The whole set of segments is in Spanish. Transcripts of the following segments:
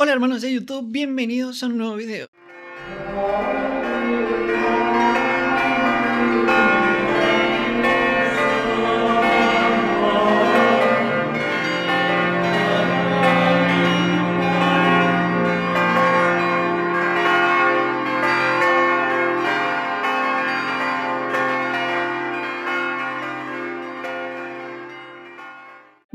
Hola hermanos de YouTube, bienvenidos a un nuevo video.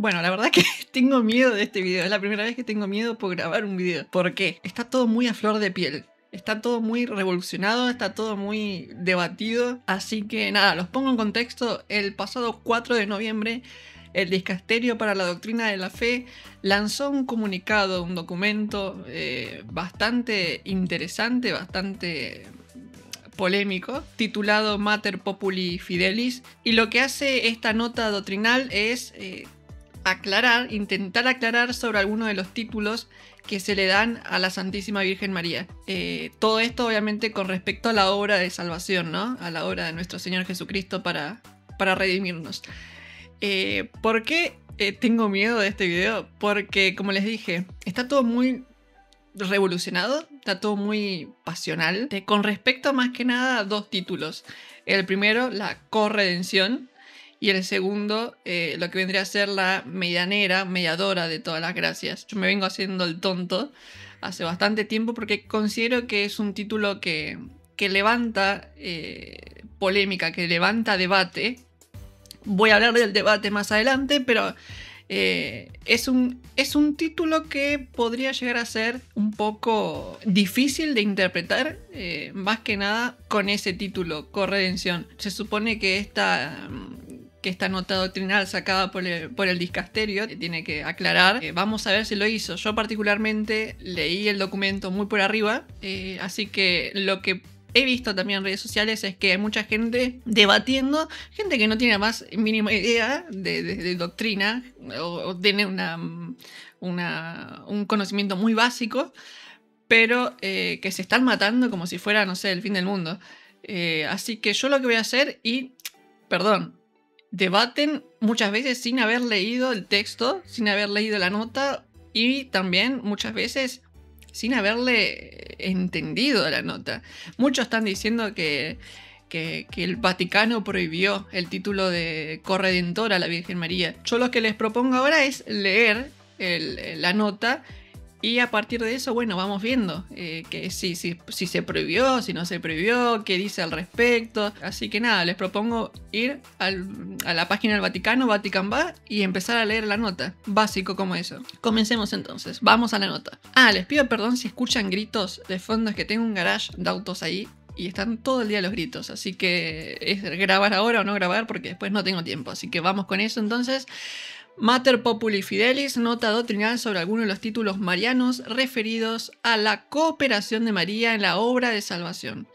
Bueno, la verdad que tengo miedo de este video. Es la primera vez que tengo miedo por grabar un video. ¿Por qué? Está todo muy a flor de piel. Está todo muy revolucionado, está todo muy debatido. Así que nada, los pongo en contexto. El pasado 4 de noviembre, el Dicasterio para la Doctrina de la Fe lanzó un comunicado, un documento bastante interesante, bastante polémico, titulado Mater Populi Fidelis. Y lo que hace esta nota doctrinal es intentar aclarar sobre algunos de los títulos que se le dan a la Santísima Virgen María. Todo esto obviamente con respecto a la obra de salvación, ¿no? A la obra de nuestro Señor Jesucristo para redimirnos. ¿Por qué tengo miedo de este video? Porque, como les dije, está todo muy revolucionado, está todo muy pasional. Con respecto más que nada a dos títulos. El primero, la corredención. Y el segundo, lo que vendría a ser la mediadora de todas las gracias. Yo me vengo haciendo el tonto hace bastante tiempo porque considero que es un título que levanta polémica, que levanta debate. Voy a hablar del debate más adelante, pero es un título que podría llegar a ser un poco difícil de interpretar, más que nada con ese título, corredención. Se supone que esta nota doctrinal sacada por el Dicasterio tiene que aclarar. Vamos a ver si lo hizo. Yo particularmente leí el documento muy por arriba, así que lo que he visto también en redes sociales es que hay mucha gente debatiendo, gente que no tiene la más mínima idea de doctrina o tiene un conocimiento muy básico, pero que se están matando como si fuera, no sé, el fin del mundo. Así que yo lo que voy a hacer debaten muchas veces sin haber leído el texto, sin haber leído la nota y también muchas veces sin haberle entendido la nota. Muchos están diciendo que el Vaticano prohibió el título de corredentora a la Virgen María. Yo lo que les propongo ahora es leer la nota y a partir de eso, bueno, vamos viendo que si se prohibió, si no se prohibió, qué dice al respecto. Así que nada, les propongo ir a la página del Vaticano, Vatican Va, y empezar a leer la nota. Básico como eso. Comencemos entonces, vamos a la nota. Les pido perdón si escuchan gritos de fondo, es que tengo un garage de autos ahí y están todo el día los gritos. Así que es grabar ahora o no grabar porque después no tengo tiempo. Así que vamos con eso entonces. Mater Populi Fidelis, nota doctrinal sobre algunos de los títulos marianos referidos a la cooperación de María en la obra de salvación.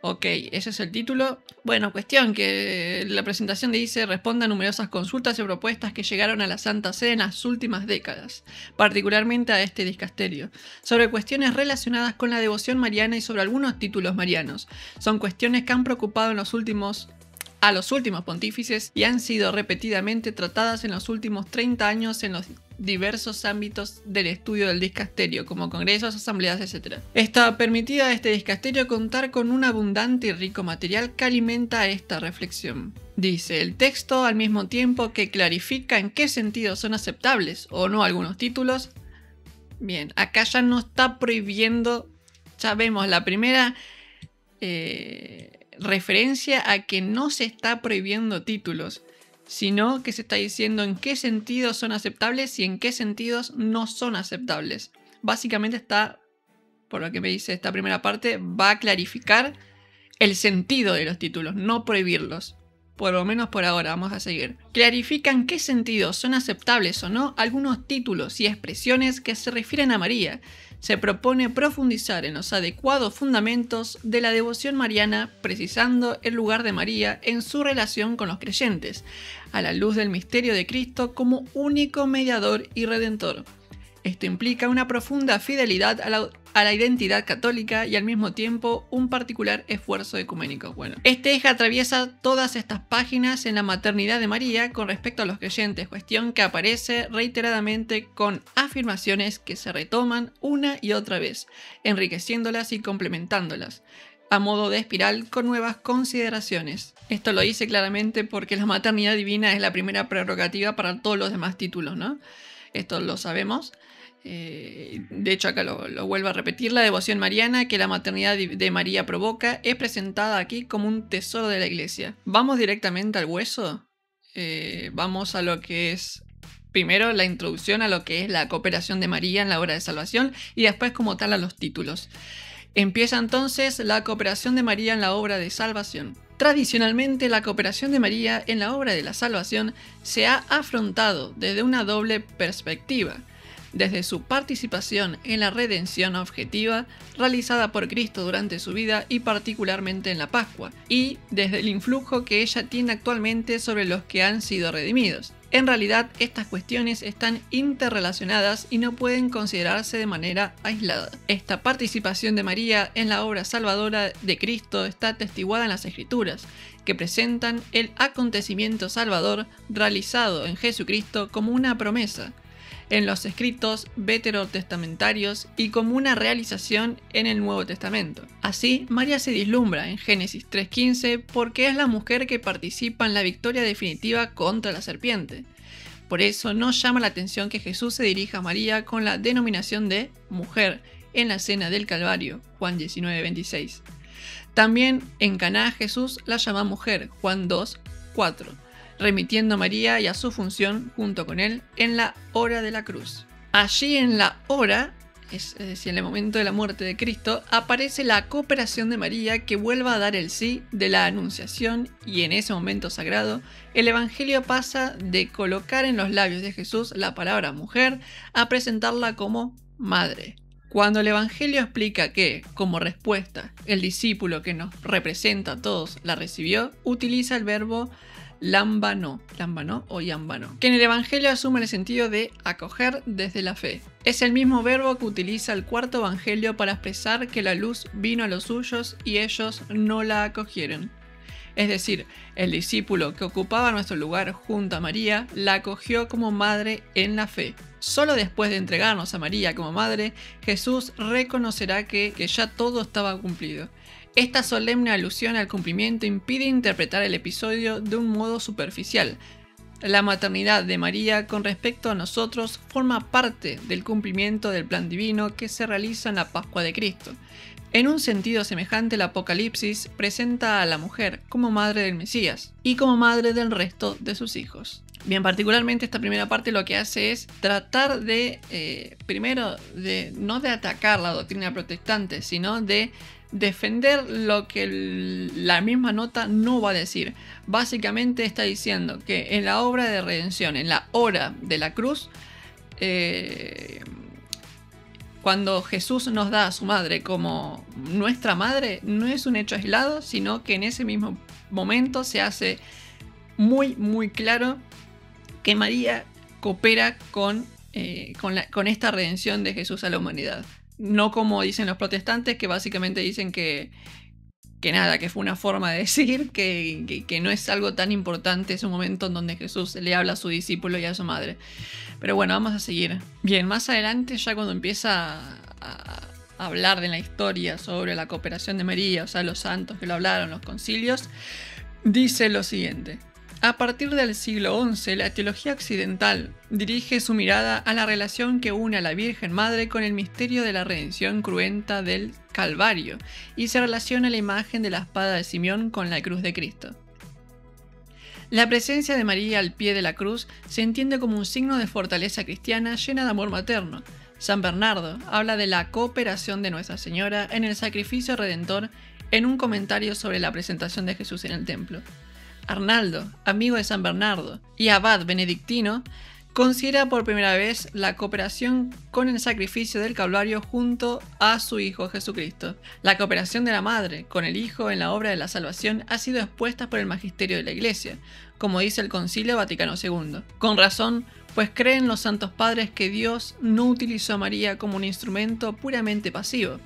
Ok, ese es el título. Bueno, cuestión que la presentación dice: responde a numerosas consultas y propuestas que llegaron a la Santa Sede en las últimas décadas, particularmente a este dicasterio, sobre cuestiones relacionadas con la devoción mariana y sobre algunos títulos marianos. Son cuestiones que han preocupado a los últimos pontífices y han sido repetidamente tratadas en los últimos 30 años en los diversos ámbitos del estudio del dicasterio, como congresos, asambleas, etc. Está permitida a este dicasterio contar con un abundante y rico material que alimenta esta reflexión. Dice el texto, al mismo tiempo que clarifica en qué sentido son aceptables o no algunos títulos. Bien, acá ya no está prohibiendo, ya vemos la primera referencia a que no se está prohibiendo títulos, sino que se está diciendo en qué sentidos son aceptables y en qué sentidos no son aceptables. Básicamente está, por lo que me dice esta primera parte, va a clarificar el sentido de los títulos, no prohibirlos. Por lo menos por ahora, vamos a seguir. Clarifica en qué sentidos son aceptables o no algunos títulos y expresiones que se refieren a María. Se propone profundizar en los adecuados fundamentos de la devoción mariana, precisando el lugar de María en su relación con los creyentes, a la luz del misterio de Cristo como único mediador y redentor. Esto implica una profunda fidelidad a la identidad católica y al mismo tiempo un particular esfuerzo ecuménico. Bueno, este eje atraviesa todas estas páginas en la maternidad de María con respecto a los creyentes, cuestión que aparece reiteradamente con afirmaciones que se retoman una y otra vez, enriqueciéndolas y complementándolas, a modo de espiral con nuevas consideraciones. Esto lo dice claramente porque la maternidad divina es la primera prerrogativa para todos los demás títulos, ¿no? Esto lo sabemos. De hecho acá lo vuelvo a repetir, la devoción mariana que la maternidad de María provoca es presentada aquí como un tesoro de la Iglesia. Vamos directamente al hueso. Vamos a lo que es primero la introducción a lo que es la cooperación de María en la obra de salvación y después como tal a los títulos. Empieza entonces la cooperación de María en la obra de salvación. Tradicionalmente, la cooperación de María en la obra de la salvación se ha afrontado desde una doble perspectiva. Desde su participación en la redención objetiva realizada por Cristo durante su vida y particularmente en la Pascua, y desde el influjo que ella tiene actualmente sobre los que han sido redimidos. En realidad, estas cuestiones están interrelacionadas y no pueden considerarse de manera aislada. Esta participación de María en la obra salvadora de Cristo está atestiguada en las Escrituras, que presentan el acontecimiento salvador realizado en Jesucristo como una promesa en los escritos veterotestamentarios y como una realización en el Nuevo Testamento. Así, María se vislumbra en Génesis 3:15 porque es la mujer que participa en la victoria definitiva contra la serpiente. Por eso no llama la atención que Jesús se dirija a María con la denominación de mujer en la cena del Calvario, Juan 19:26. También en Caná Jesús la llama mujer, Juan 2:4. remitiendo a María y a su función junto con él en la hora de la cruz. Allí en la hora, es decir, en el momento de la muerte de Cristo, aparece la cooperación de María que vuelva a dar el sí de la anunciación y en ese momento sagrado, el Evangelio pasa de colocar en los labios de Jesús la palabra mujer a presentarla como madre. Cuando el Evangelio explica que, como respuesta, el discípulo que nos representa a todos la recibió, utiliza el verbo lambano o yambano, que en el Evangelio asume el sentido de acoger desde la fe. Es el mismo verbo que utiliza el cuarto Evangelio para expresar que la luz vino a los suyos y ellos no la acogieron. Es decir, el discípulo que ocupaba nuestro lugar junto a María la acogió como madre en la fe. Solo después de entregarnos a María como madre, Jesús reconocerá que ya todo estaba cumplido. Esta solemne alusión al cumplimiento impide interpretar el episodio de un modo superficial. La maternidad de María con respecto a nosotros forma parte del cumplimiento del plan divino que se realiza en la Pascua de Cristo. En un sentido semejante, el Apocalipsis presenta a la mujer como madre del Mesías y como madre del resto de sus hijos. Bien, particularmente esta primera parte lo que hace es tratar de, primero, no de atacar la doctrina protestante, sino de defender lo que la misma nota no va a decir. Básicamente está diciendo que en la obra de redención, en la hora de la cruz, cuando Jesús nos da a su madre como nuestra madre, no es un hecho aislado, sino que en ese mismo momento se hace muy, muy claro que María coopera con esta redención de Jesús a la humanidad. No como dicen los protestantes, que básicamente dicen que fue una forma de decir que no es algo tan importante ese momento en donde Jesús le habla a su discípulo y a su madre. Pero bueno, vamos a seguir. Bien, más adelante, ya cuando empieza a hablar de la historia sobre la cooperación de María, o sea, los santos que lo hablaron, los concilios, dice lo siguiente. A partir del siglo XI, la teología occidental dirige su mirada a la relación que une a la Virgen Madre con el misterio de la redención cruenta del Calvario y se relaciona la imagen de la espada de Simeón con la cruz de Cristo. La presencia de María al pie de la cruz se entiende como un signo de fortaleza cristiana llena de amor materno. San Bernardo habla de la cooperación de Nuestra Señora en el sacrificio redentor en un comentario sobre la presentación de Jesús en el templo. Arnaldo, amigo de San Bernardo y abad benedictino, considera por primera vez la cooperación con el sacrificio del Calvario junto a su Hijo Jesucristo. La cooperación de la Madre con el Hijo en la obra de la salvación ha sido expuesta por el magisterio de la Iglesia, como dice el Concilio Vaticano II. Con razón, pues creen los santos padres que Dios no utilizó a María como un instrumento puramente pasivo,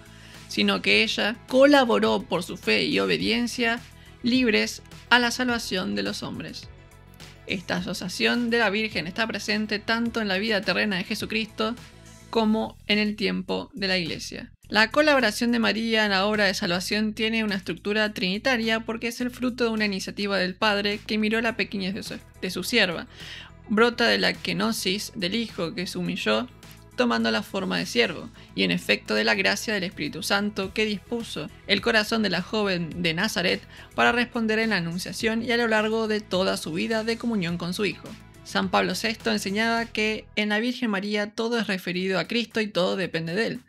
sino que ella colaboró por su fe y obediencia libres a la salvación de los hombres. Esta asociación de la Virgen está presente tanto en la vida terrena de Jesucristo como en el tiempo de la Iglesia. La colaboración de María en la obra de salvación tiene una estructura trinitaria porque es el fruto de una iniciativa del Padre que miró la pequeñez de su sierva. Brota de la kenosis del Hijo que se humilló tomando la forma de siervo, y en efecto de la gracia del Espíritu Santo que dispuso el corazón de la joven de Nazaret para responder en la Anunciación y a lo largo de toda su vida de comunión con su Hijo. San Pablo VI enseñaba que en la Virgen María todo es referido a Cristo y todo depende de Él.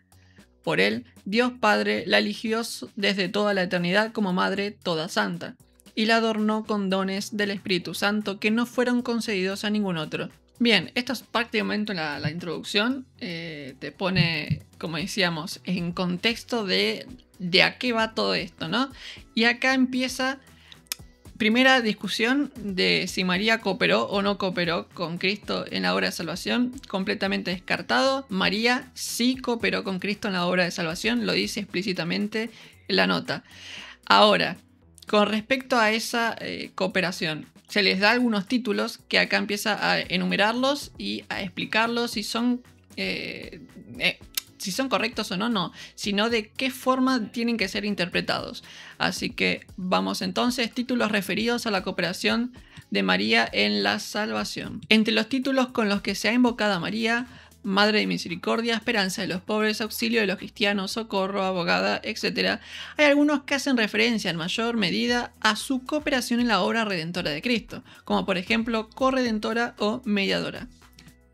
Por Él, Dios Padre la eligió desde toda la eternidad como Madre toda santa, y la adornó con dones del Espíritu Santo que no fueron concedidos a ningún otro. Bien, esto es prácticamente la introducción, te pone, como decíamos, en contexto de a qué va todo esto, ¿no? Y acá empieza, primera discusión de si María cooperó o no cooperó con Cristo en la obra de salvación, completamente descartado. María sí cooperó con Cristo en la obra de salvación, lo dice explícitamente en la nota. Ahora, con respecto a esa cooperación, se les da algunos títulos que acá empieza a enumerarlos y a explicarlos si son correctos o no, sino de qué forma tienen que ser interpretados. Así que vamos entonces, títulos referidos a la cooperación de María en la salvación. Entre los títulos con los que se ha invocado a María: Madre de Misericordia, Esperanza de los Pobres, Auxilio de los Cristianos, Socorro, Abogada, etc. Hay algunos que hacen referencia en mayor medida a su cooperación en la obra redentora de Cristo, como por ejemplo corredentora o mediadora.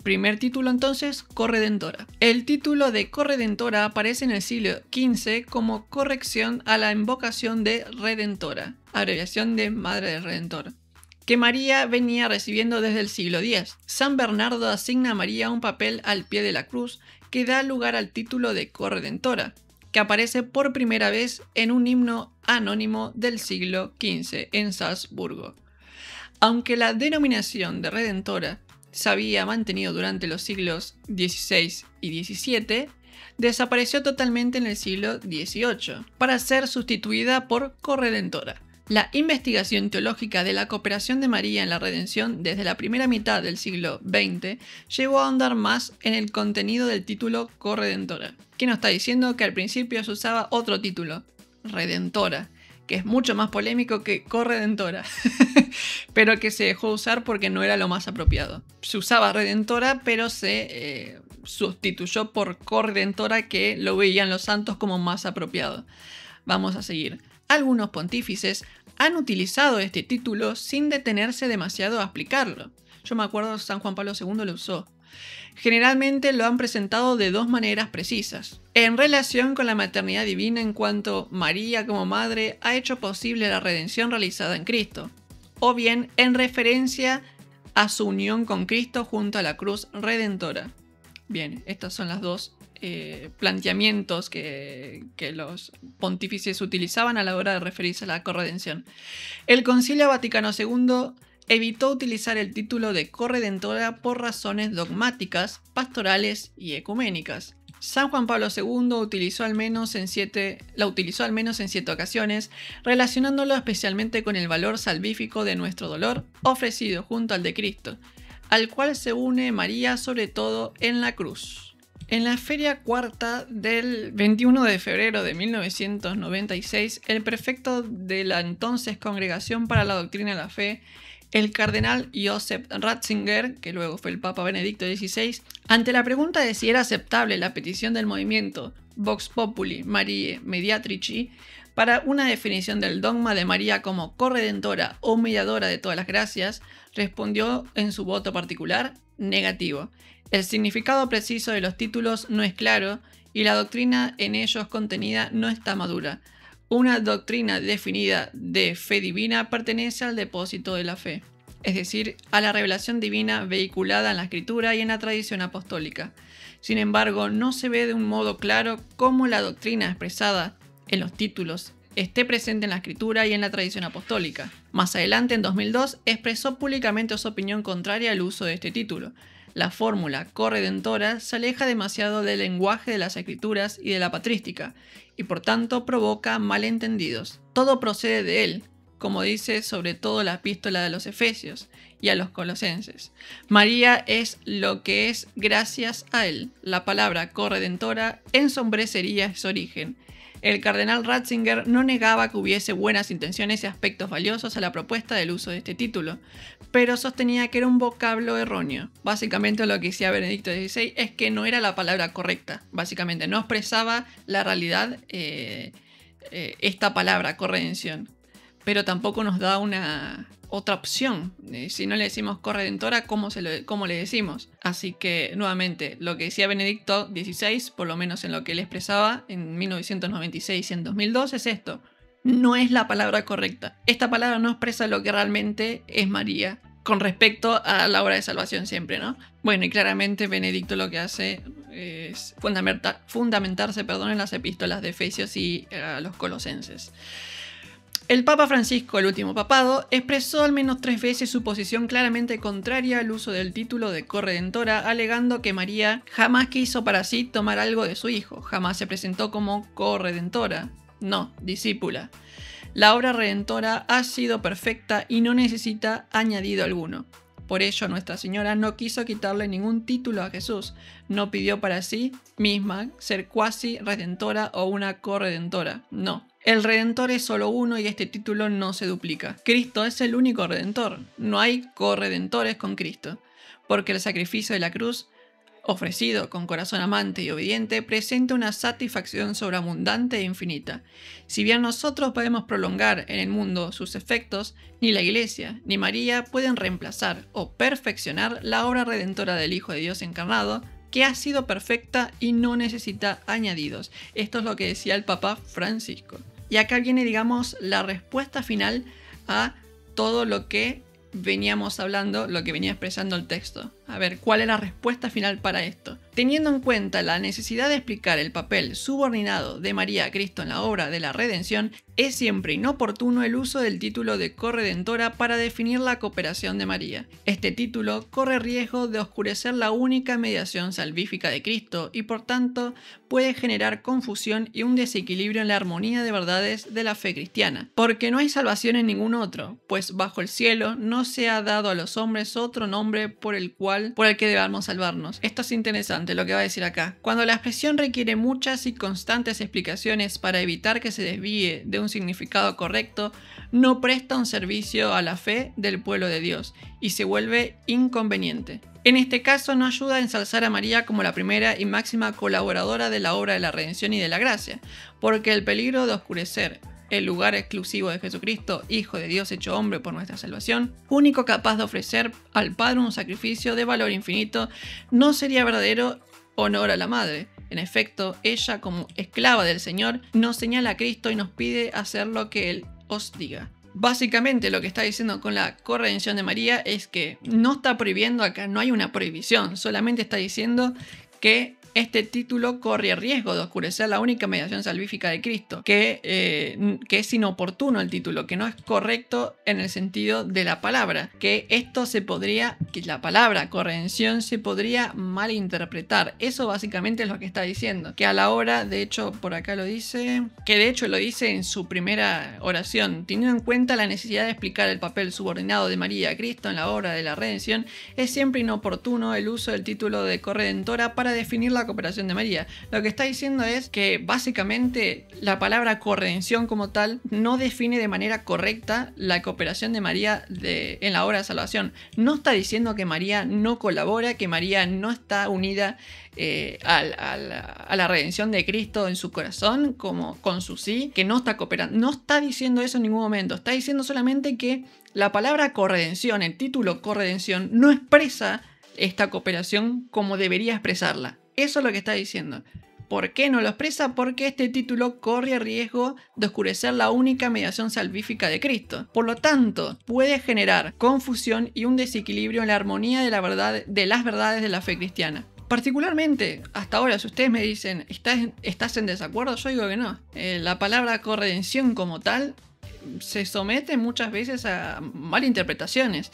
Primer título entonces, corredentora. El título de corredentora aparece en el siglo XV como corrección a la invocación de redentora, abreviación de Madre del Redentor, que María venía recibiendo desde el siglo X. San Bernardo asigna a María un papel al pie de la cruz que da lugar al título de corredentora, que aparece por primera vez en un himno anónimo del siglo XV en Salzburgo. Aunque la denominación de redentora se había mantenido durante los siglos XVI y XVII, desapareció totalmente en el siglo XVIII, para ser sustituida por corredentora. La investigación teológica de la cooperación de María en la redención desde la primera mitad del siglo XX llevó a ahondar más en el contenido del título corredentora, que nos está diciendo que al principio se usaba otro título, redentora, que es mucho más polémico que corredentora, pero que se dejó usar porque no era lo más apropiado. Se usaba redentora, pero se sustituyó por corredentora, que lo veían los santos como más apropiado. Vamos a seguir. Algunos pontífices han utilizado este título sin detenerse demasiado a explicarlo. Yo me acuerdo San Juan Pablo II lo usó. Generalmente lo han presentado de dos maneras precisas. En relación con la maternidad divina, en cuanto María como madre ha hecho posible la redención realizada en Cristo, o bien en referencia a su unión con Cristo junto a la cruz redentora. Bien, estas son las dos planteamientos que los pontífices utilizaban a la hora de referirse a la corredención. El Concilio Vaticano II evitó utilizar el título de corredentora por razones dogmáticas, pastorales y ecuménicas. San Juan Pablo II la utilizó al menos en 7 ocasiones, relacionándolo especialmente con el valor salvífico de nuestro dolor ofrecido junto al de Cristo, al cual se une María sobre todo en la cruz. En la Feria Cuarta del 21 de febrero de 1996, el prefecto de la entonces Congregación para la Doctrina de la Fe, el cardenal Joseph Ratzinger, que luego fue el Papa Benedicto XVI, ante la pregunta de si era aceptable la petición del movimiento Vox Populi Mariae Mediatrici para una definición del dogma de María como corredentora o mediadora de todas las gracias, respondió en su voto particular negativo. El significado preciso de los títulos no es claro y la doctrina en ellos contenida no está madura. Una doctrina definida de fe divina pertenece al depósito de la fe. es decir, a la revelación divina vehiculada en la Escritura y en la tradición apostólica. Sin embargo, no se ve de un modo claro cómo la doctrina expresada en los títulos esté presente en la Escritura y en la tradición apostólica. Más adelante, en 2002, expresó públicamente su opinión contraria al uso de este título. La fórmula corredentora se aleja demasiado del lenguaje de las Escrituras y de la patrística, y por tanto provoca malentendidos. Todo procede de él, como dice sobre todo la epístola de los Efesios y a los Colosenses. María es lo que es gracias a él. La palabra corredentora ensombrecería su origen. El cardenal Ratzinger no negaba que hubiese buenas intenciones y aspectos valiosos a la propuesta del uso de este título, pero sostenía que era un vocablo erróneo. Básicamente lo que decía Benedicto XVI es que no era la palabra correcta. Básicamente no expresaba la realidad esta palabra, corredención. Pero tampoco nos da una otra opción. Si no le decimos corredentora, ¿cómo le decimos? Así que, nuevamente, lo que decía Benedicto XVI, por lo menos en lo que él expresaba en 1996 y en 2002, es esto. No es la palabra correcta. Esta palabra no expresa lo que realmente es María, con respecto a la obra de salvación siempre, ¿no? Bueno, y claramente Benedicto lo que hace es fundamentarse en las epístolas de Efesios y a los Colosenses. El Papa Francisco, el último papado, expresó al menos 3 veces su posición claramente contraria al uso del título de corredentora, alegando que María jamás quiso para sí tomar algo de su hijo, jamás se presentó como corredentora, no, discípula. La obra redentora ha sido perfecta y no necesita añadido alguno. Por ello, Nuestra Señora no quiso quitarle ningún título a Jesús, no pidió para sí misma ser cuasi redentora o una corredentora, no. El Redentor es solo uno y este título no se duplica. Cristo es el único Redentor, no hay corredentores con Cristo, porque el sacrificio de la cruz, ofrecido con corazón amante y obediente, presenta una satisfacción sobreabundante e infinita. Si bien nosotros podemos prolongar en el mundo sus efectos, ni la Iglesia ni María pueden reemplazar o perfeccionar la obra redentora del Hijo de Dios encarnado, que ha sido perfecta y no necesita añadidos. Esto es lo que decía el Papa Francisco. Y acá viene, digamos, la respuesta final a todo lo que veníamos hablando, lo que venía expresando el texto. A ver, ¿cuál es la respuesta final para esto? Teniendo en cuenta la necesidad de explicar el papel subordinado de María a Cristo en la obra de la redención, es siempre inoportuno el uso del título de corredentora para definir la cooperación de María. Este título corre riesgo de oscurecer la única mediación salvífica de Cristo y por tanto puede generar confusión y un desequilibrio en la armonía de verdades de la fe cristiana. Porque no hay salvación en ningún otro, pues bajo el cielo no se ha dado a los hombres otro nombre por el que debamos salvarnos. Esto es interesante lo que va a decir acá. Cuando la expresión requiere muchas y constantes explicaciones para evitar que se desvíe de un significado correcto, no presta un servicio a la fe del pueblo de Dios y se vuelve inconveniente. En este caso no ayuda a ensalzar a María como la primera y máxima colaboradora de la obra de la redención y de la gracia, porque el peligro de oscurecer el lugar exclusivo de Jesucristo, Hijo de Dios hecho hombre por nuestra salvación, único capaz de ofrecer al Padre un sacrificio de valor infinito, no sería verdadero honor a la Madre. En efecto, ella, como esclava del Señor, nos señala a Cristo y nos pide hacer lo que Él os diga. Básicamente lo que está diciendo con la corredención de María es que no está prohibiendo acá, no hay una prohibición, solamente está diciendo que este título corre riesgo de oscurecer la única mediación salvífica de Cristo, que es inoportuno el título, que no es correcto en el sentido de la palabra, que la palabra corredención se podría malinterpretar. Eso básicamente es lo que está diciendo, que a la hora, de hecho por acá lo dice, que de hecho lo dice en su primera oración, teniendo en cuenta la necesidad de explicar el papel subordinado de María a Cristo en la obra de la redención, es siempre inoportuno el uso del título de corredentora para definir la cooperación de María. Lo que está diciendo es que básicamente la palabra corredención como tal no define de manera correcta la cooperación de María en la obra de salvación. No está diciendo que María no colabora, que María no está unida a la redención de Cristo en su corazón, como con su sí, que no está cooperando. No está diciendo eso en ningún momento. Está diciendo solamente que la palabra corredención, el título corredención, no expresa esta cooperación como debería expresarla. Eso es lo que está diciendo. ¿Por qué no lo expresa? Porque este título corre riesgo de oscurecer la única mediación salvífica de Cristo. Por lo tanto, puede generar confusión y un desequilibrio en la armonía de las verdades de la fe cristiana. Particularmente, hasta ahora, si ustedes me dicen, ¿estás en desacuerdo? Yo digo que no. La palabra corredención como tal se somete muchas veces a malinterpretaciones.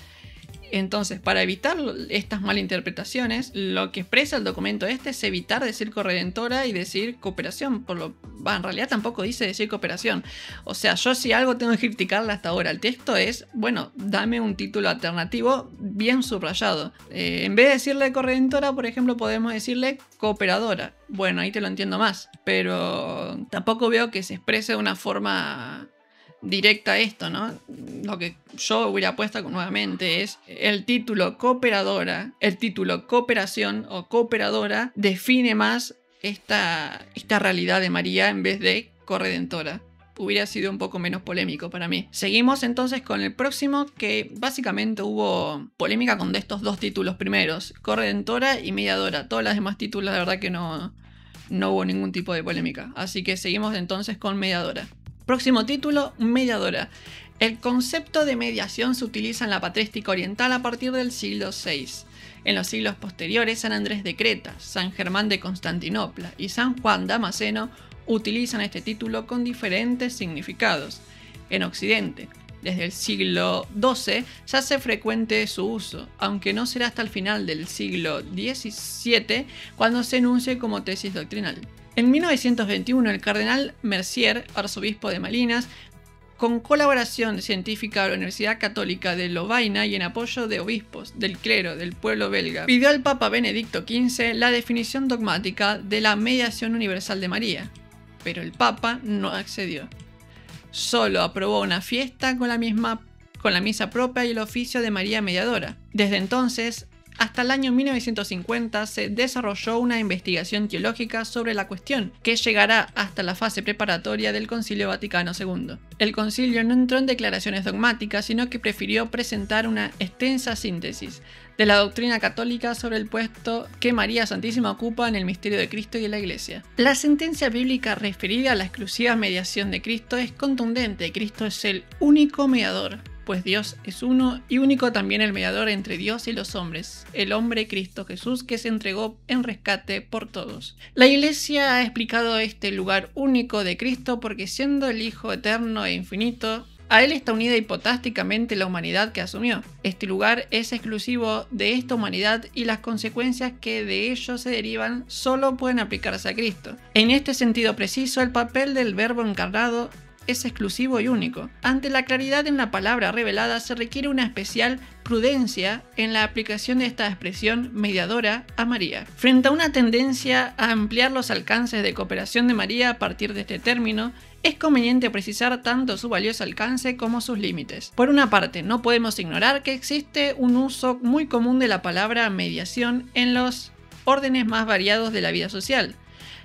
Entonces, para evitar estas malinterpretaciones, lo que expresa el documento es evitar decir corredentora y decir cooperación. En realidad tampoco dice decir cooperación. O sea, yo si algo tengo que criticarle hasta ahora al texto es, bueno, dame un título alternativo bien subrayado. En vez de decirle corredentora, por ejemplo, podemos decirle cooperadora. Bueno, ahí te lo entiendo más. Pero tampoco veo que se exprese de una forma directa esto, ¿no? Lo que yo hubiera puesto nuevamente es el título cooperadora, el título cooperación o cooperadora define más esta realidad de María en vez de corredentora. Hubiera sido un poco menos polémico para mí. Seguimos entonces con el próximo, que básicamente hubo polémica con estos dos títulos primeros, corredentora y mediadora. Todos los demás títulos la verdad que no hubo ningún tipo de polémica. Así que seguimos entonces con mediadora. Próximo título, mediadora. El concepto de mediación se utiliza en la patrística oriental a partir del siglo VI. En los siglos posteriores, San Andrés de Creta, San Germán de Constantinopla y San Juan Damasceno utilizan este título con diferentes significados. En Occidente, desde el siglo XII, se hace frecuente su uso, aunque no será hasta el final del siglo XVII cuando se enuncie como tesis doctrinal. En 1921, el cardenal Mercier, arzobispo de Malinas, con colaboración científica de la Universidad Católica de Lovaina y en apoyo de obispos, del clero, del pueblo belga, pidió al Papa Benedicto XV la definición dogmática de la mediación universal de María, pero el Papa no accedió. Solo aprobó una fiesta con la misa propia y el oficio de María Mediadora. Desde entonces, hasta el año 1950 se desarrolló una investigación teológica sobre la cuestión, que llegará hasta la fase preparatoria del Concilio Vaticano II. El concilio no entró en declaraciones dogmáticas, sino que prefirió presentar una extensa síntesis de la doctrina católica sobre el puesto que María Santísima ocupa en el misterio de Cristo y en la Iglesia. La sentencia bíblica referida a la exclusiva mediación de Cristo es contundente. Cristo es el único mediador, pues Dios es uno y único también el mediador entre Dios y los hombres, el hombre Cristo Jesús, que se entregó en rescate por todos. La Iglesia ha explicado este lugar único de Cristo porque, siendo el Hijo eterno e infinito, a él está unida hipotásticamente la humanidad que asumió. Este lugar es exclusivo de esta humanidad y las consecuencias que de ello se derivan solo pueden aplicarse a Cristo. En este sentido preciso, el papel del Verbo encarnado es exclusivo y único. Ante la claridad en la palabra revelada se requiere una especial prudencia en la aplicación de esta expresión mediadora a María. Frente a una tendencia a ampliar los alcances de cooperación de María a partir de este término, es conveniente precisar tanto su valioso alcance como sus límites. Por una parte, no podemos ignorar que existe un uso muy común de la palabra mediación en los órdenes más variados de la vida social,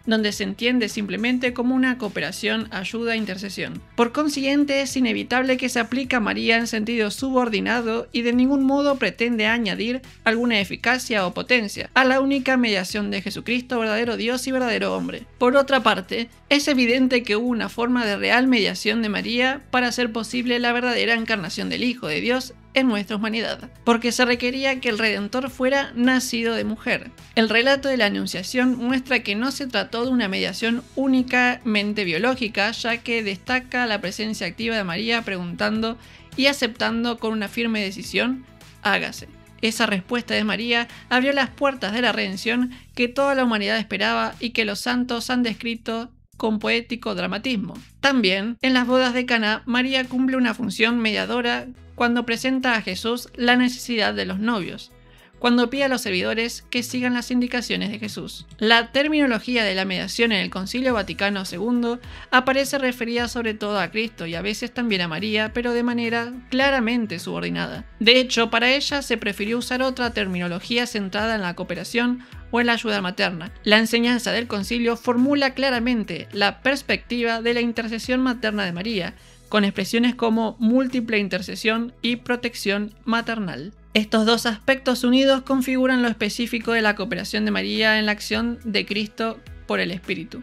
donde se entiende simplemente como una cooperación, ayuda e intercesión. Por consiguiente, es inevitable que se aplique a María en sentido subordinado y de ningún modo pretende añadir alguna eficacia o potencia a la única mediación de Jesucristo, verdadero Dios y verdadero hombre. Por otra parte, es evidente que hubo una forma de real mediación de María para hacer posible la verdadera encarnación del Hijo de Dios en nuestra humanidad, porque se requería que el Redentor fuera nacido de mujer. El relato de la Anunciación muestra que no se trató de una mediación únicamente biológica, ya que destaca la presencia activa de María preguntando y aceptando con una firme decisión: hágase. Esa respuesta de María abrió las puertas de la redención que toda la humanidad esperaba y que los santos han descrito con poético dramatismo. También, en las bodas de Caná, María cumple una función mediadora cuando presenta a Jesús la necesidad de los novios, cuando pide a los servidores que sigan las indicaciones de Jesús. La terminología de la mediación en el Concilio Vaticano II aparece referida sobre todo a Cristo y a veces también a María, pero de manera claramente subordinada. De hecho, para ella se prefirió usar otra terminología centrada en la cooperación o en la ayuda materna. La enseñanza del concilio formula claramente la perspectiva de la intercesión materna de María, con expresiones como múltiple intercesión y protección maternal. Estos dos aspectos unidos configuran lo específico de la cooperación de María en la acción de Cristo por el Espíritu.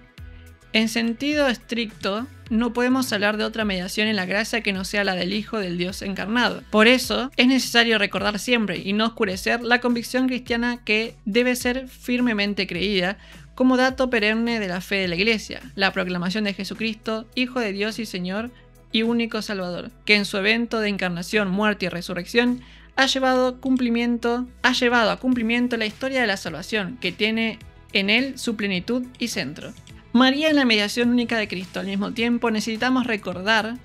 En sentido estricto, no podemos hablar de otra mediación en la gracia que no sea la del Hijo del Dios encarnado. Por eso, es necesario recordar siempre y no oscurecer la convicción cristiana que debe ser firmemente creída como dato perenne de la fe de la Iglesia, la proclamación de Jesucristo, Hijo de Dios y Señor y único Salvador, que en su evento de encarnación, muerte y resurrección ha llevado a cumplimiento la historia de la salvación, que tiene en él su plenitud y centro. María en la mediación única de Cristo. Al mismo tiempo, necesitamos recordar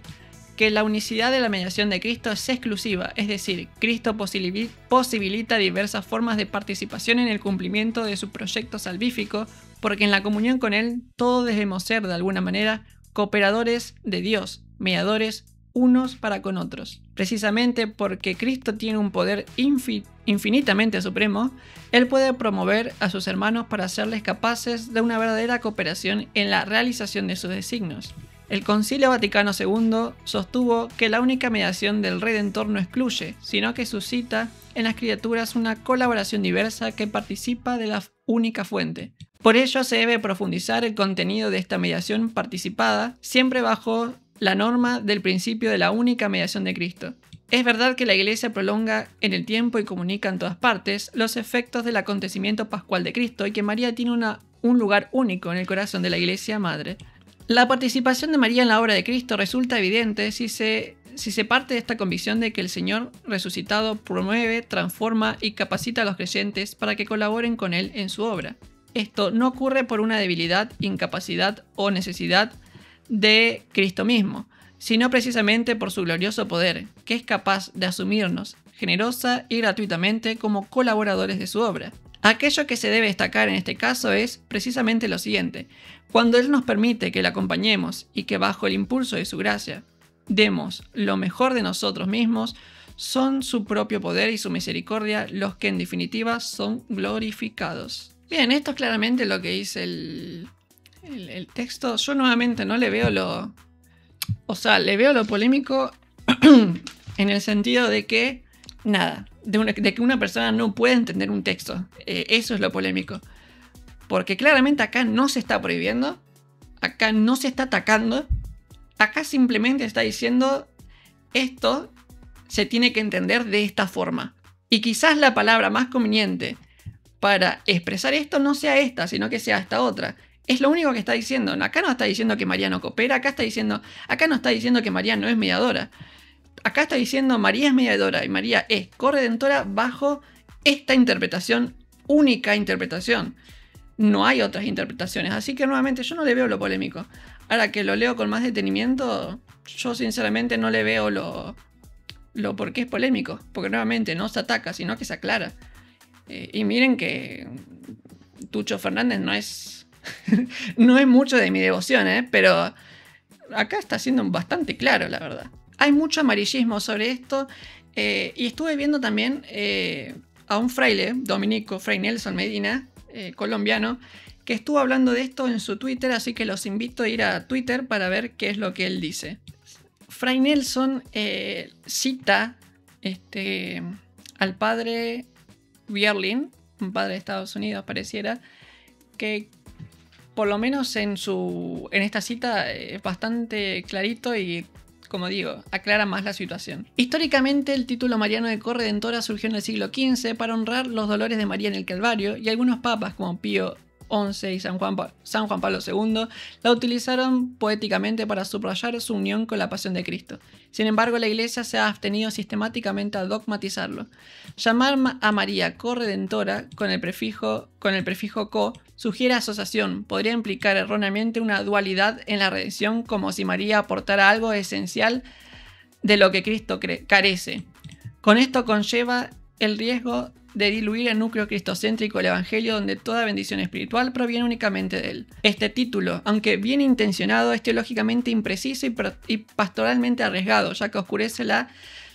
que la unicidad de la mediación de Cristo es exclusiva, es decir, Cristo posibilita diversas formas de participación en el cumplimiento de su proyecto salvífico, porque en la comunión con Él todos debemos ser, de alguna manera, cooperadores de Dios, mediadores unos para con otros. Precisamente porque Cristo tiene un poder infinitamente supremo, Él puede promover a sus hermanos para hacerles capaces de una verdadera cooperación en la realización de sus designios. El Concilio Vaticano II sostuvo que la única mediación del Redentor no excluye, sino que suscita en las criaturas una colaboración diversa que participa de la única fuente. Por ello se debe profundizar el contenido de esta mediación participada, siempre bajo la norma del principio de la única mediación de Cristo. Es verdad que la Iglesia prolonga en el tiempo y comunica en todas partes los efectos del acontecimiento pascual de Cristo y que María tiene un lugar único en el corazón de la Iglesia Madre. La participación de María en la obra de Cristo resulta evidente si se parte de esta convicción de que el Señor resucitado promueve, transforma y capacita a los creyentes para que colaboren con Él en su obra. Esto no ocurre por una debilidad, incapacidad o necesidad de Cristo mismo, sino precisamente por su glorioso poder, que es capaz de asumirnos generosa y gratuitamente como colaboradores de su obra. Aquello que se debe destacar en este caso es precisamente lo siguiente: cuando Él nos permite que le acompañemos y que bajo el impulso de su gracia demos lo mejor de nosotros mismos, son su propio poder y su misericordia los que en definitiva son glorificados. Bien, esto es claramente lo que dice el texto. Yo nuevamente no le veo le veo lo polémico en el sentido de que, de que una persona no puede entender un texto. Eso es lo polémico. Porque claramente acá no se está prohibiendo, acá no se está atacando, acá simplemente está diciendo esto se tiene que entender de esta forma. Y quizás la palabra más conveniente para expresar esto no sea esta, sino que sea esta otra. Es lo único que está diciendo. Acá no está diciendo que María no coopera, acá no está diciendo que María no es mediadora. Acá está diciendo María es mediadora y María es corredentora bajo esta interpretación, única interpretación. No hay otras interpretaciones, así que nuevamente yo no le veo lo polémico. Ahora que lo leo con más detenimiento, yo sinceramente no le veo lo por qué es polémico, porque nuevamente no se ataca, sino que se aclara. Y miren que Tucho Fernández no es mucho de mi devoción, pero acá está siendo bastante claro, la verdad. Hay mucho amarillismo sobre esto, y estuve viendo también a un fraile dominico, Fray Nelson Medina, colombiano, que estuvo hablando de esto en su Twitter, así que los invito a ir a Twitter para ver qué es lo que él dice. Fray Nelson cita al padre Bierlin, un padre de Estados Unidos pareciera, que por lo menos en esta cita es bastante clarito y, como digo, aclara más la situación. Históricamente, el título mariano de corredentora surgió en el siglo XV para honrar los dolores de María en el Calvario, y algunos papas como Pío XI y San Juan Pablo II la utilizaron poéticamente para subrayar su unión con la pasión de Cristo. Sin embargo, la Iglesia se ha abstenido sistemáticamente a dogmatizarlo. Llamar a María corredentora con el prefijo co sugiere asociación. Podría implicar erróneamente una dualidad en la redención, como si María aportara algo esencial de lo que Cristo carece. Con esto conlleva el riesgo de diluir el núcleo cristocéntrico del Evangelio, donde toda bendición espiritual proviene únicamente de él. Este título, aunque bien intencionado, es teológicamente impreciso y pastoralmente arriesgado, ya que oscurece la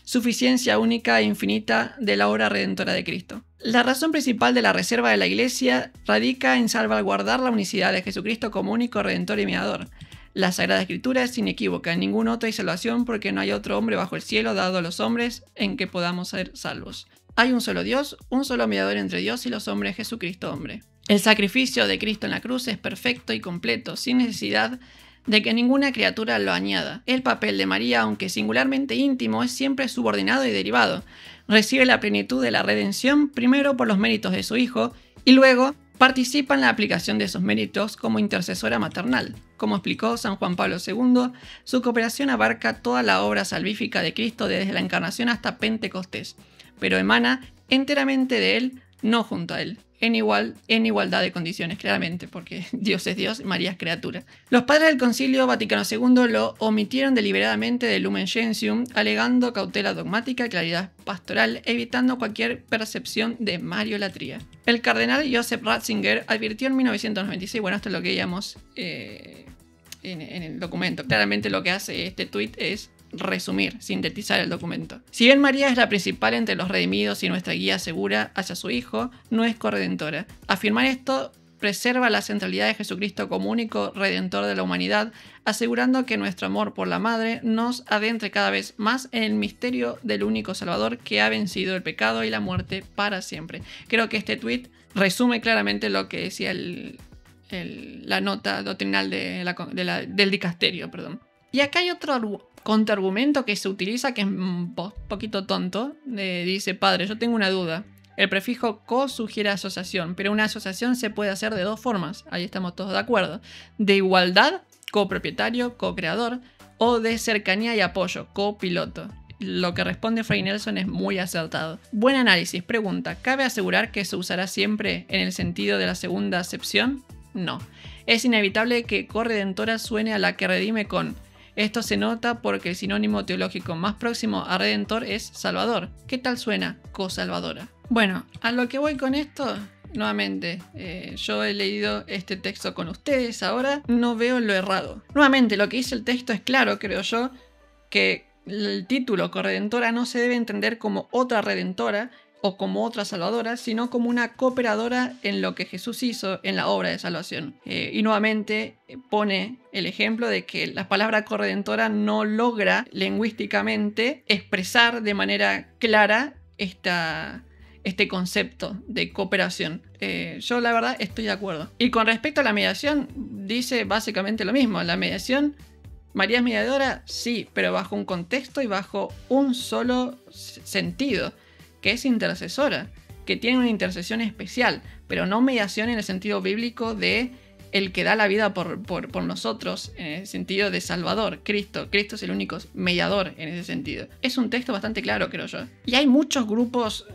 suficiencia única e infinita de la obra redentora de Cristo. La razón principal de la reserva de la Iglesia radica en salvaguardar la unicidad de Jesucristo como único redentor y mediador. La Sagrada Escritura es inequívoca: en ningún otro hay salvación, porque no hay otro hombre bajo el cielo dado a los hombres en que podamos ser salvos. Hay un solo Dios, un solo mediador entre Dios y los hombres, Jesucristo hombre. El sacrificio de Cristo en la cruz es perfecto y completo, sin necesidad de que ninguna criatura lo añada. El papel de María, aunque singularmente íntimo, es siempre subordinado y derivado. Recibe la plenitud de la redención primero por los méritos de su Hijo y luego participa en la aplicación de esos méritos como intercesora maternal. Como explicó San Juan Pablo II, su cooperación abarca toda la obra salvífica de Cristo desde la Encarnación hasta Pentecostés, pero emana enteramente de Él, no junto a Él. En igualdad de condiciones, claramente, porque Dios es Dios y María es criatura. Los padres del Concilio Vaticano II lo omitieron deliberadamente del Lumen Gentium, alegando cautela dogmática y claridad pastoral, evitando cualquier percepción de mariolatría. El cardenal Joseph Ratzinger advirtió en 1996, bueno, esto es lo que veíamos en el documento. Claramente lo que hace este tuit es resumir, sintetizar el documento. Si bien María es la principal entre los redimidos y nuestra guía segura hacia su Hijo, no es corredentora. Afirmar esto preserva la centralidad de Jesucristo como único redentor de la humanidad, asegurando que nuestro amor por la Madre nos adentre cada vez más en el misterio del único Salvador que ha vencido el pecado y la muerte para siempre. Creo que este tuit resume claramente lo que decía la nota doctrinal del dicasterio, perdón. Y acá hay otro contraargumento que se utiliza que es un poquito tonto. Dice: padre, yo tengo una duda. El prefijo co sugiere asociación, pero una asociación se puede hacer de dos formas. Ahí estamos todos de acuerdo. De igualdad, copropietario, co-creador, o de cercanía y apoyo, copiloto. Lo que responde Fray Nelson es muy acertado. Buen análisis. Pregunta: ¿cabe asegurar que se usará siempre en el sentido de la segunda acepción? No. Es inevitable que corredentora suene a la que redime con. Esto se nota porque el sinónimo teológico más próximo a redentor es salvador. ¿Qué tal suena? Cosalvadora. Bueno, a lo que voy con esto, nuevamente, yo he leído este texto con ustedes, ahora no veo lo errado. Nuevamente, lo que dice el texto es claro, creo yo, que el título corredentora no se debe entender como otra redentora o como otra salvadora, sino como una cooperadora en lo que Jesús hizo en la obra de salvación. Y nuevamente pone el ejemplo de que la palabra corredentora no logra lingüísticamente expresar de manera clara este concepto de cooperación. Yo la verdad estoy de acuerdo. Y con respecto a la mediación, dice básicamente lo mismo. La mediación, María es mediadora, sí, pero bajo un contexto y bajo un solo sentido, que es intercesora, que tiene una intercesión especial, pero no mediación en el sentido bíblico de el que da la vida por nosotros, en el sentido de Salvador, Cristo. Cristo es el único mediador en ese sentido. Es un texto bastante claro, creo yo. Y hay muchos grupos,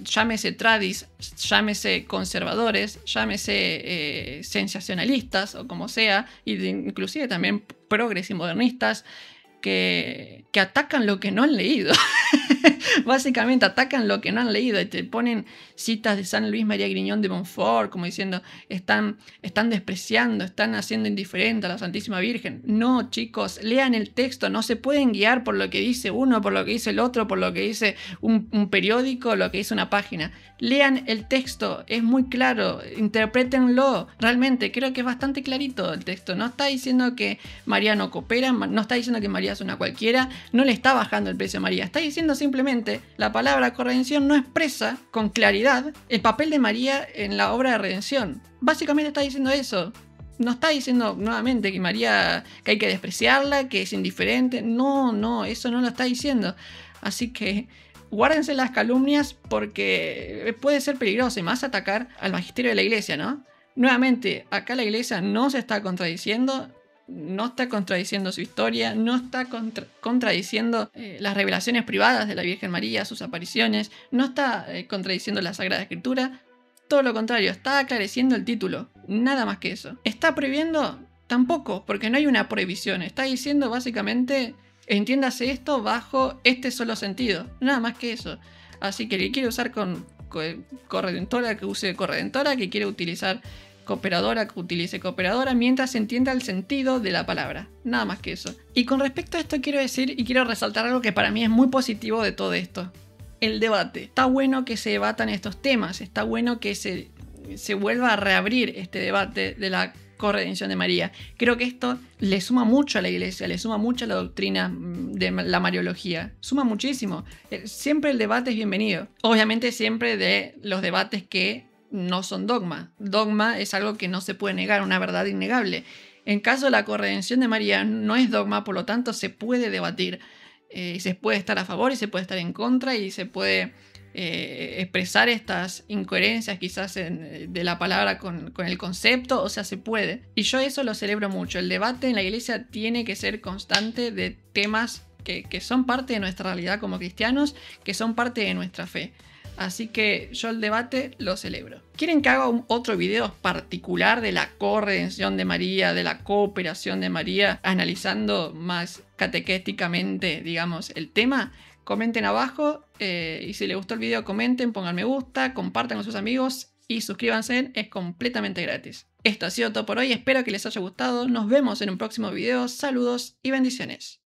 llámese tradis, llámese conservadores, llámese sensacionalistas o como sea, inclusive también progres y modernistas, que atacan lo que no han leído. Básicamente atacan lo que no han leído y te ponen citas de San Luis María Griñón de Montfort como diciendo están despreciando, están haciendo indiferente a la Santísima Virgen. No, chicos, lean el texto, no se pueden guiar por lo que dice uno, por lo que dice el otro, por lo que dice un periódico, lo que dice una página. Lean el texto, es muy claro, interprétenlo. Realmente creo que es bastante clarito el texto. No está diciendo que María no coopera, no está diciendo que María es una cualquiera, no le está bajando el precio a María, está diciendo simplemente la palabra corredención no expresa con claridad el papel de María en la obra de redención. Básicamente está diciendo eso. No está diciendo nuevamente que María, que hay que despreciarla, que es indiferente. No, eso no lo está diciendo. Así que guárdense las calumnias porque puede ser peligroso y más atacar al magisterio de la iglesia, ¿no? Nuevamente, acá la iglesia no se está contradiciendo. No está contradiciendo su historia, no está contradiciendo las revelaciones privadas de la Virgen María, sus apariciones, no está contradiciendo la Sagrada Escritura, todo lo contrario, está aclareciendo el título, nada más que eso. ¿Está prohibiendo? Tampoco, porque no hay una prohibición, está diciendo básicamente, entiéndase esto bajo este solo sentido, nada más que eso. Así que el que quiere usar corredentora, que use corredentora, que quiere utilizar cooperadora, que utilice cooperadora, mientras se entienda el sentido de la palabra. Nada más que eso. Y con respecto a esto quiero decir y quiero resaltar algo que para mí es muy positivo de todo esto. El debate. Está bueno que se debatan estos temas. Está bueno que se vuelva a reabrir este debate de la corredención de María. Creo que esto le suma mucho a la iglesia, le suma mucho a la doctrina de la mariología. Suma muchísimo. Siempre el debate es bienvenido. Obviamente siempre de los debates que no son dogma. Dogma es algo que no se puede negar, una verdad innegable. En caso de la corredención de María no es dogma, por lo tanto se puede debatir. Se puede estar a favor y se puede estar en contra y se puede expresar estas incoherencias quizás de la palabra con el concepto, o sea, se puede. Y yo eso lo celebro mucho. El debate en la iglesia tiene que ser constante de temas que son parte de nuestra realidad como cristianos, que son parte de nuestra fe. Así que yo el debate lo celebro. ¿Quieren que haga otro video particular de la corredención de María, de la cooperación de María, analizando más catequéticamente, digamos, el tema? Comenten abajo y si les gustó el video comenten, pongan me gusta, compartan con sus amigos y suscríbanse, es completamente gratis. Esto ha sido todo por hoy, espero que les haya gustado, nos vemos en un próximo video, saludos y bendiciones.